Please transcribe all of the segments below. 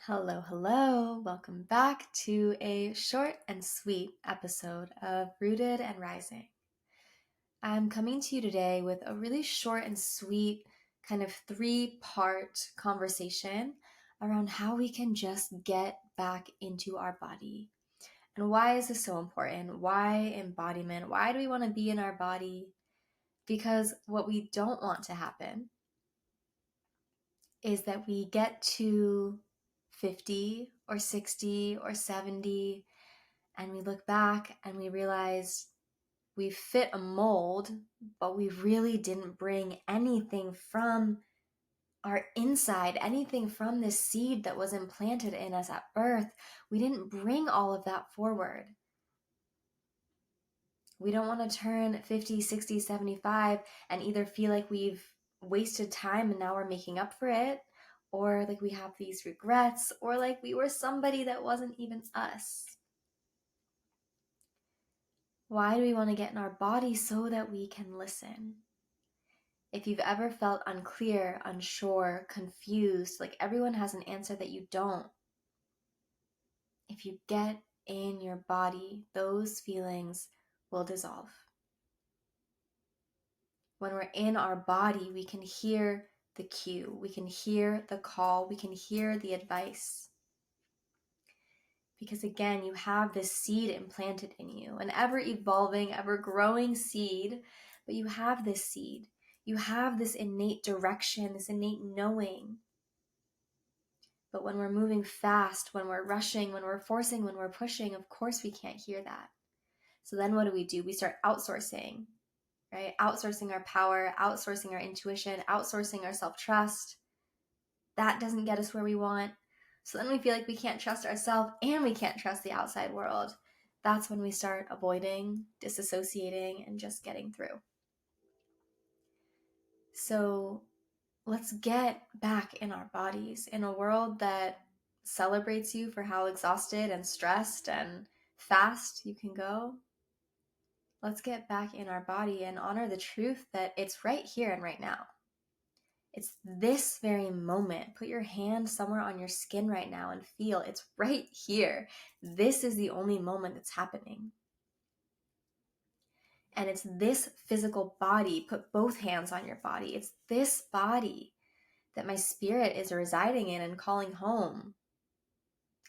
Hello, hello. Welcome back to a short and sweet episode of Rooted and Rising. I'm coming to you today with a really short and sweet kind of three-part conversation around how we can just get back into our body. And why is this so important? Why embodiment? Why do we want to be in our body? Because what we don't want to happen is that we get to 50 or 60 or 70 and we look back and we realize we fit a mold, but we really didn't bring anything from our inside, anything from this seed that was implanted in us at birth. We didn't bring all of that forward. We don't want to turn 50, 60, 75 and either feel like we've wasted time and now we're making up for it, or like we have these regrets, or like we were somebody that wasn't even us. Why do we want to get in our body? So that we can listen. If you've ever felt unclear, unsure, confused, like everyone has an answer that you don't, if you get in your body, those feelings will dissolve. When we're in our body, we can hear the cue, we can hear the call, we can hear the advice. Because again, you have this seed implanted in you, an ever evolving, ever growing seed, but you have this seed. You have this innate direction, this innate knowing. But when we're moving fast, when we're rushing, when we're forcing, when we're pushing, of course we can't hear that. So then what do? We start outsourcing, right? Outsourcing our power, outsourcing our intuition, outsourcing our self-trust. That doesn't get us where we want. So then we feel like we can't trust ourselves and we can't trust the outside world. That's when we start avoiding, disassociating, and just getting through. So let's get back in our bodies in a world that celebrates you for how exhausted and stressed and fast you can go. Let's get back in our body and honor the truth that it's right here and right now. It's this very moment. Put your hand somewhere on your skin right now and feel it's right here. This is the only moment that's happening. And it's this physical body. Put both hands on your body. It's this body that my spirit is residing in and calling home,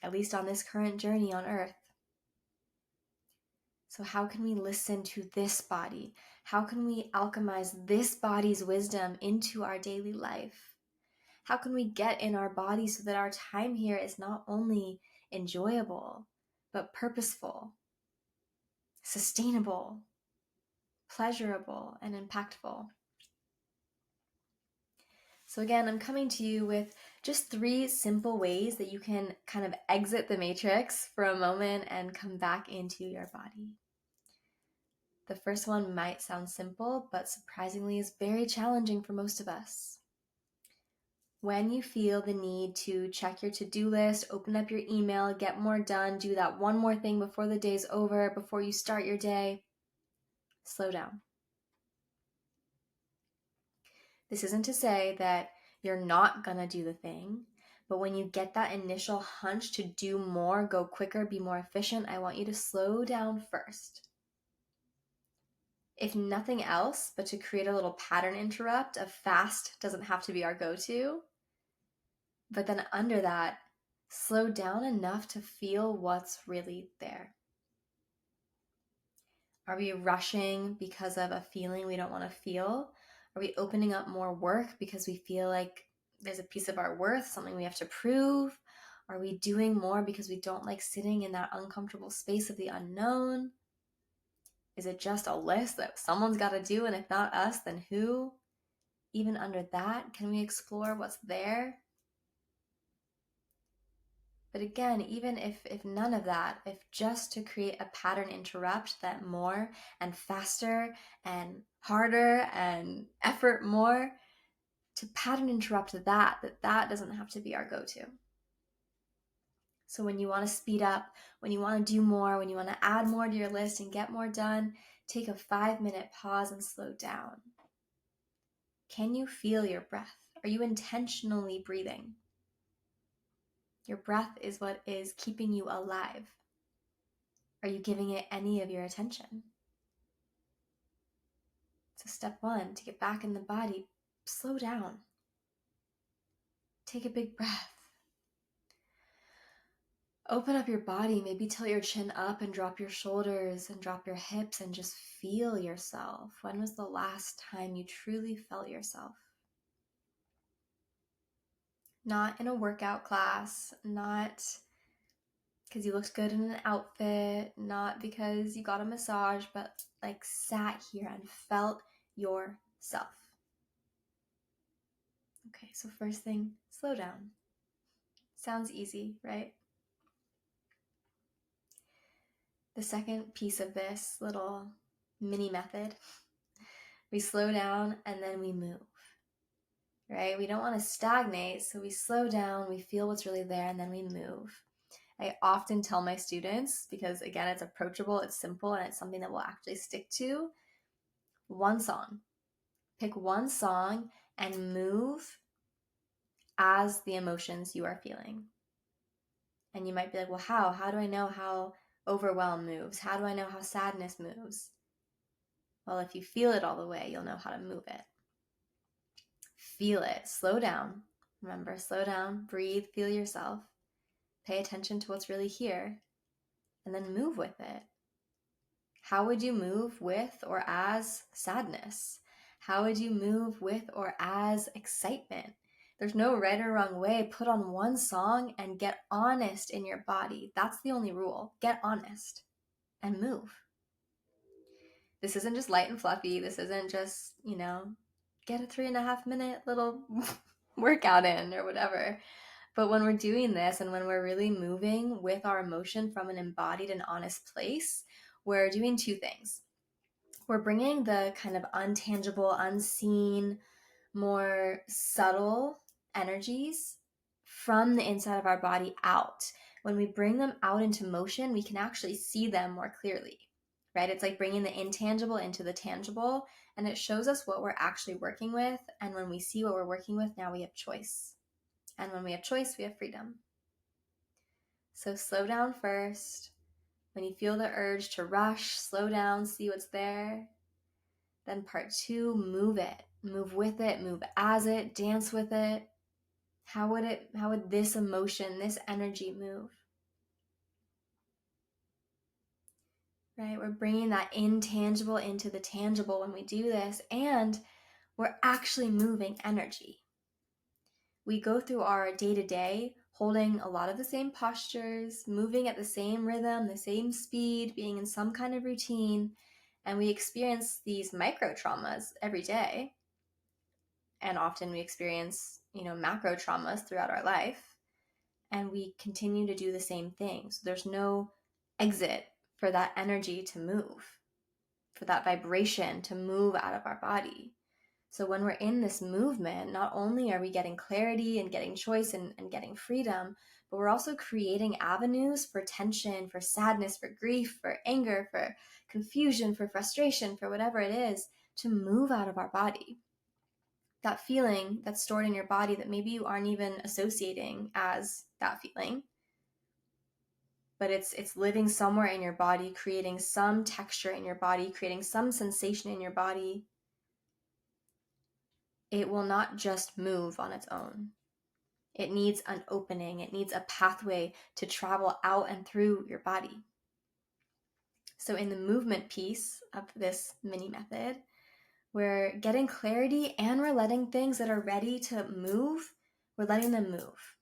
at least on this current journey on earth. So how can we listen to this body? How can we alchemize this body's wisdom into our daily life? How can we get in our body so that our time here is not only enjoyable, but purposeful, sustainable, pleasurable, and impactful? So again, I'm coming to you with just 3 simple ways that you can kind of exit the matrix for a moment and come back into your body. The first one might sound simple, but surprisingly is very challenging for most of us. When you feel the need to check your to-do list, open up your email, get more done, do that one more thing before the day's over, before you start your day, slow down. This isn't to say that you're not gonna do the thing, but when you get that initial hunch to do more, go quicker, be more efficient, I want you to slow down first. If nothing else, but to create a little pattern interrupt of fast doesn't have to be our go-to, but then under that, slow down enough to feel what's really there. Are we rushing because of a feeling we don't want to feel? Are we opening up more work because we feel like there's a piece of our worth, something we have to prove? Are we doing more because we don't like sitting in that uncomfortable space of the unknown? Is it just a list that someone's got to do, and if not us, then who? Even under that, can we explore what's there? But again, even if none of that, if just to create a pattern interrupt that more and faster and harder and effort more, to pattern interrupt that doesn't have to be our go-to. So when you want to speed up, when you want to do more, when you want to add more to your list and get more done, take a 5-minute pause and slow down. Can you feel your breath? Are you intentionally breathing? Your breath is what is keeping you alive. Are you giving it any of your attention? So step one, to get back in the body, slow down. Take a big breath. Open up your body, maybe tilt your chin up and drop your shoulders and drop your hips and just feel yourself. When was the last time you truly felt yourself? Not in a workout class, not because you looked good in an outfit, not because you got a massage, but like sat here and felt yourself. Okay, so first thing, slow down. Sounds easy, right? The second piece of this little mini method, we slow down and then we move, right? We don't want to stagnate, so we slow down, we feel what's really there, and then we move. I often tell my students, because again, it's approachable, it's simple, and it's something that we'll actually stick to, one song. Pick one song and move as the emotions you are feeling. And you might be like, well, how? How do I know how overwhelm moves? How do I know how sadness moves? Well, if you feel it all the way, you'll know how to move it. Feel it. Slow down. Remember, slow down, breathe, feel yourself. Pay attention to what's really here, and then move with it. How would you move with or as sadness? How would you move with or as excitement? There's no right or wrong way. Put on one song and get honest in your body. That's the only rule. Get honest and move. This isn't just light and fluffy. This isn't just, get a 3.5 minute little workout in or whatever. But when we're doing this and when we're really moving with our emotion from an embodied and honest place, we're doing two things. We're bringing the kind of untangible, unseen, more subtle energies from the inside of our body out. When we bring them out into motion, we can actually see them more clearly, right? It's like bringing the intangible into the tangible, and it shows us what we're actually working with. And when we see what we're working with, now we have choice. And when we have choice, we have freedom. So slow down first. When you feel the urge to rush, slow down, see what's there. Then part two, move it. Move with it, move as it, dance with it. How would this emotion, this energy move? Right? We're bringing that intangible into the tangible when we do this, and we're actually moving energy. We go through our day-to-day holding a lot of the same postures, moving at the same rhythm, the same speed, being in some kind of routine, and we experience these micro traumas every day. And often we experience, macro traumas throughout our life, and we continue to do the same thing. So there's no exit for that energy to move, for that vibration to move out of our body. So when we're in this movement, not only are we getting clarity and getting choice and getting freedom, but we're also creating avenues for tension, for sadness, for grief, for anger, for confusion, for frustration, for whatever it is, to move out of our body. That feeling that's stored in your body that maybe you aren't even associating as that feeling, but it's living somewhere in your body, creating some texture in your body, creating some sensation in your body. It will not just move on its own. It needs an opening. It needs a pathway to travel out and through your body. So in the movement piece of this mini method, we're getting clarity and we're letting things that are ready to move, we're letting them move,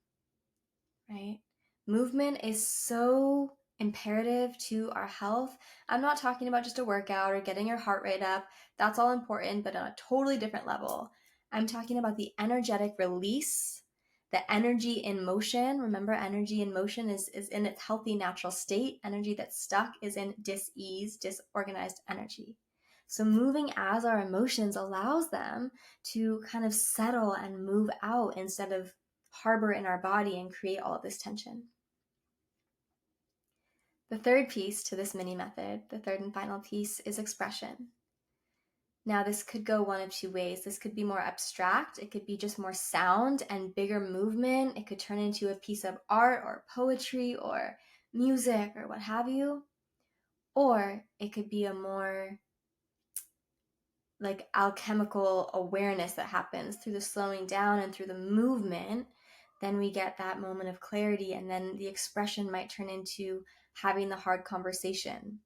right? Movement is so imperative to our health. I'm not talking about just a workout or getting your heart rate up. That's all important, but on a totally different level. I'm talking about the energetic release, the energy in motion. Remember, energy in motion is in its healthy, natural state. Energy that's stuck is in dis-ease, disorganized energy. So moving as our emotions allows them to kind of settle and move out instead of harbor in our body and create all of this tension. The third piece to this mini method, the third and final piece, is expression. Now, this could go one of two ways. This could be more abstract. It could be just more sound and bigger movement. It could turn into a piece of art or poetry or music or what have you. Or it could be a more like alchemical awareness that happens through the slowing down and through the movement. Then we get that moment of clarity, and then the expression might turn into having the hard conversation,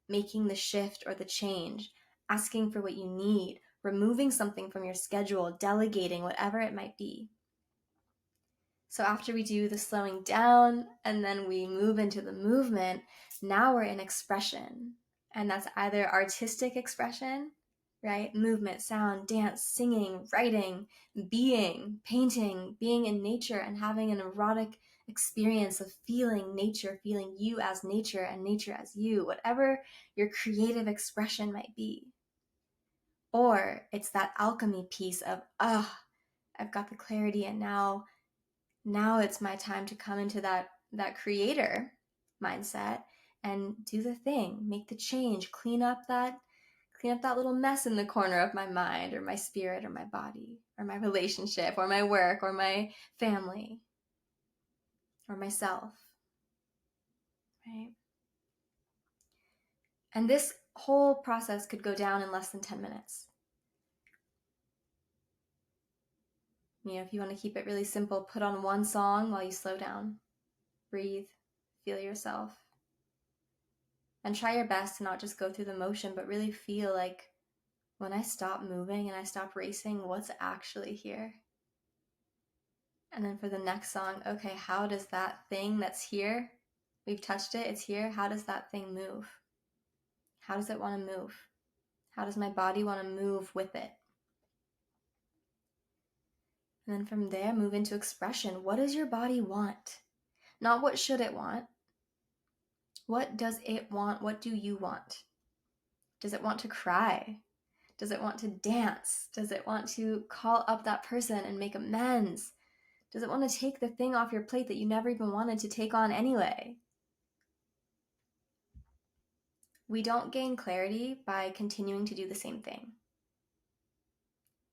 making the shift or the change, asking for what you need, removing something from your schedule, delegating, whatever it might be. So after we do the slowing down and then we move into the movement, now we're in expression. And that's either artistic expression, right? Movement, sound, dance, singing, writing, being, painting, being in nature and having an erotic experience of feeling nature, feeling you as nature and nature as you, whatever your creative expression might be. Or it's that alchemy piece of, I've got the clarity, and now it's my time to come into that creator mindset and do the thing, make the change, clean up that little mess in the corner of my mind or my spirit or my body or my relationship or my work or my family or myself, right? And this whole process could go down in less than 10 minutes. If you want to keep it really simple, put on one song while you slow down, breathe, feel yourself, and try your best to not just go through the motion, but really feel like, when I stop moving and I stop racing, what's actually here? And then for the next song, okay, how does that thing that's here, we've touched it, it's here, how does that thing move? How does it want to move? How does my body want to move with it? And then from there, move into expression. What does your body want? Not what should it want. What does it want? What do you want? Does it want to cry? Does it want to dance? Does it want to call up that person and make amends? Does it want to take the thing off your plate that you never even wanted to take on anyway? We don't gain clarity by continuing to do the same thing.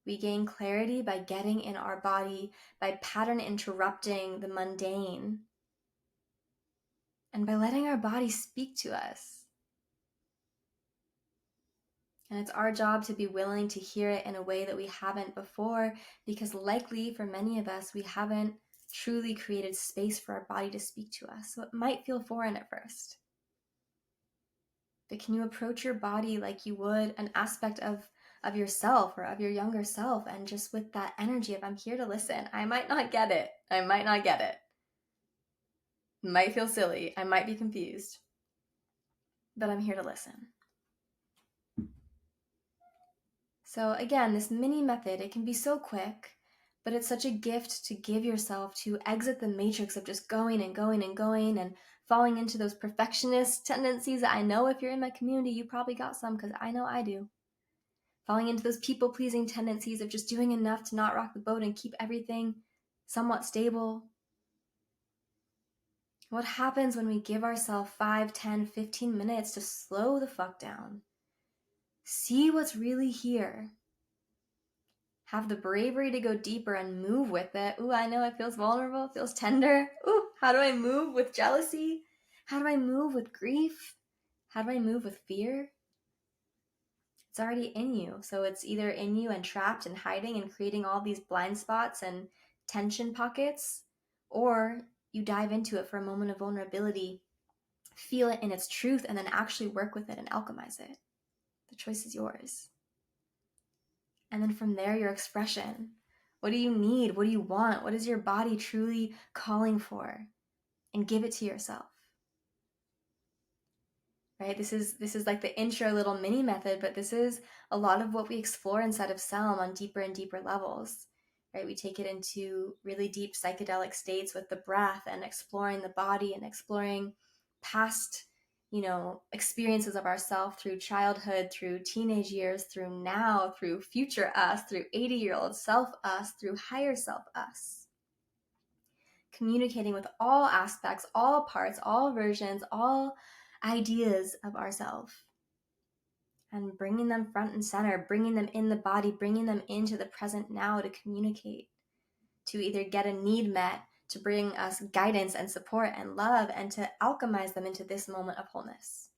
We gain clarity by getting in our body, by pattern interrupting the mundane, and by letting our body speak to us. And it's our job to be willing to hear it in a way that we haven't before, because likely for many of us, we haven't truly created space for our body to speak to us. So it might feel foreign at first. But can you approach your body like you would an aspect of yourself or of your younger self, and just with that energy of, I'm here to listen. I might not get it. It might feel silly. I might be confused. But I'm here to listen. So again, this mini method, it can be so quick, but it's such a gift to give yourself, to exit the matrix of just going and going and going and falling into those perfectionist tendencies that I know if you're in my community, you probably got some, because I know I do. Falling into those people-pleasing tendencies of just doing enough to not rock the boat and keep everything somewhat stable. What happens when we give ourselves 5, 10, 15 minutes to slow the fuck down? See what's really here. Have the bravery to go deeper and move with it. Ooh, I know it feels vulnerable, it feels tender. Ooh, how do I move with jealousy? How do I move with grief? How do I move with fear? It's already in you. So it's either in you and trapped and hiding and creating all these blind spots and tension pockets, or you dive into it for a moment of vulnerability, feel it in its truth, and then actually work with it and alchemize it. The choice is yours. And then from there, your expression. What do you need? What do you want? What is your body truly calling for? And give it to yourself. Right? This is like the intro little mini method, but this is a lot of what we explore inside of Selm on deeper and deeper levels. Right? We take it into really deep psychedelic states with the breath and exploring the body and exploring past, experiences of ourself through childhood, through teenage years, through now, through future us, through 80-year-old self us, through higher self us. Communicating with all aspects, all parts, all versions, all ideas of ourself. and bringing them front and center, bringing them in the body, bringing them into the present now to communicate, to either get a need met, to bring us guidance and support and love, and to alchemize them into this moment of wholeness.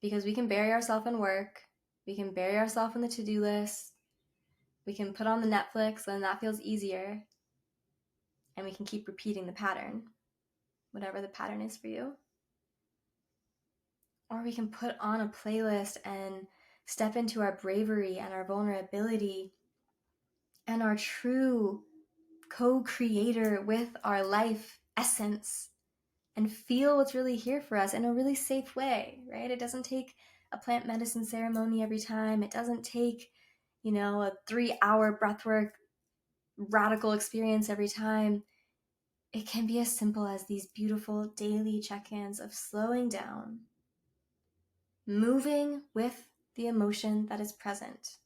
Because we can bury ourselves in work, we can bury ourselves in the to-do list, we can put on the Netflix when that feels easier, and we can keep repeating the pattern, whatever the pattern is for you. Or we can put on a playlist and step into our bravery and our vulnerability and our true co-creator with our life essence, and feel what's really here for us in a really safe way, right? It doesn't take a plant medicine ceremony every time. It doesn't take, a 3-hour breathwork radical experience every time. It can be as simple as these beautiful daily check-ins of slowing down, moving with the emotion that is present,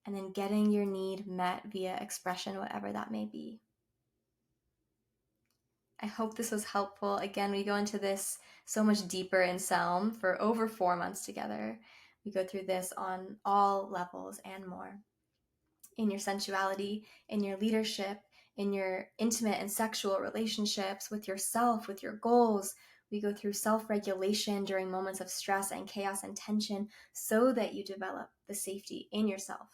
and then getting your need met via expression, whatever that may be. I hope this was helpful. Again, we go into this so much deeper in Selm for over 4 months together. We go through this on all levels and more. In your sensuality, in your leadership, in your intimate and sexual relationships, with yourself, with your goals. We go through self-regulation during moments of stress and chaos and tension so that you develop the safety in yourself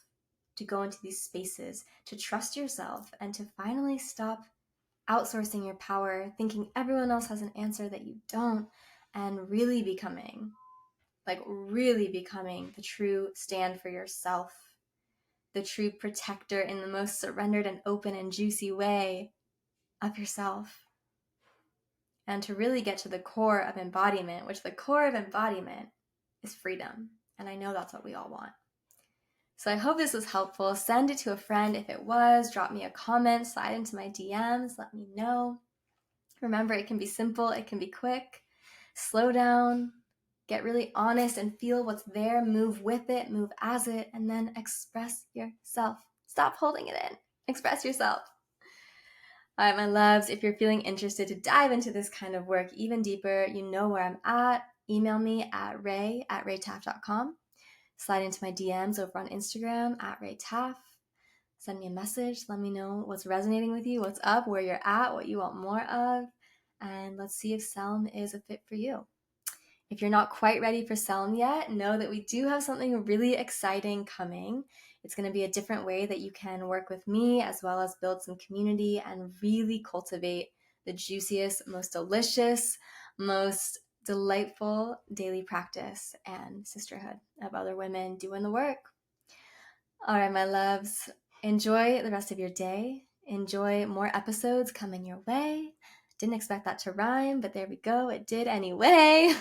to go into these spaces, to trust yourself, and to finally stop outsourcing your power, thinking everyone else has an answer that you don't, and really becoming the true stand for yourself, the true protector in the most surrendered and open and juicy way of yourself. And to really get to the core of embodiment, which the core of embodiment is freedom. And I know that's what we all want. So I hope this was helpful. Send it to a friend if it was. Drop me a comment, slide into my DMs, let me know. Remember, it can be simple, it can be quick. Slow down, get really honest and feel what's there, move with it, move as it, and then express yourself. Stop holding it in. Express yourself. All right, my loves, if you're feeling interested to dive into this kind of work even deeper, you know where I'm at. Email me at ray@raytaff.com. Slide into my DMs over on Instagram @raytaff. Send me a message. Let me know what's resonating with you, what's up, where you're at, what you want more of. And let's see if Selm is a fit for you. If you're not quite ready for Selm yet, know that we do have something really exciting coming. It's going to be a different way that you can work with me, as well as build some community and really cultivate the juiciest, most delicious, most delightful daily practice and sisterhood of other women doing the work. All right, my loves, enjoy the rest of your day. Enjoy more episodes coming your way. Didn't expect that to rhyme, but there we go. It did anyway.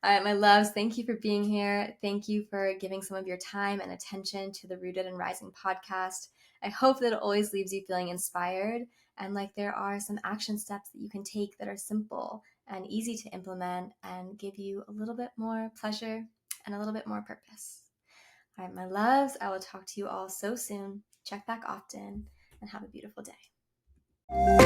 All right, my loves, thank you for being here. Thank you for giving some of your time and attention to the Rooted and Rising podcast. I hope that it always leaves you feeling inspired and like there are some action steps that you can take that are simple and easy to implement and give you a little bit more pleasure and a little bit more purpose. All right, my loves, I will talk to you all so soon. Check back often and have a beautiful day.